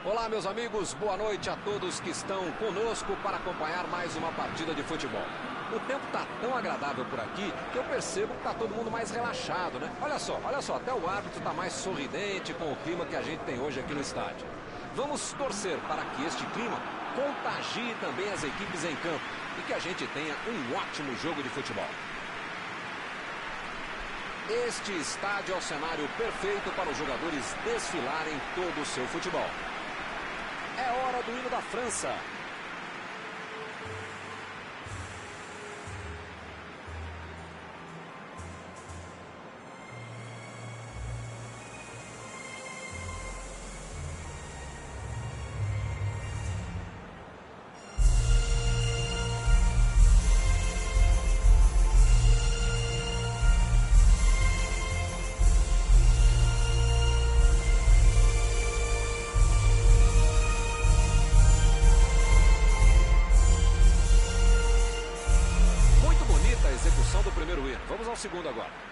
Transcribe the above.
Olá, meus amigos, boa noite a todos que estão conosco para acompanhar mais uma partida de futebol. O tempo está tão agradável por aqui que eu percebo que está todo mundo mais relaxado, né? Olha só, até o árbitro está mais sorridente com o clima que a gente tem hoje aqui no estádio. Vamos torcer para que este clima contagie também as equipes em campo e que a gente tenha um ótimo jogo de futebol. Este estádio é o cenário perfeito para os jogadores desfilarem todo o seu futebol. É hora do hino da França. Execução do primeiro hino. Vamos ao segundo agora.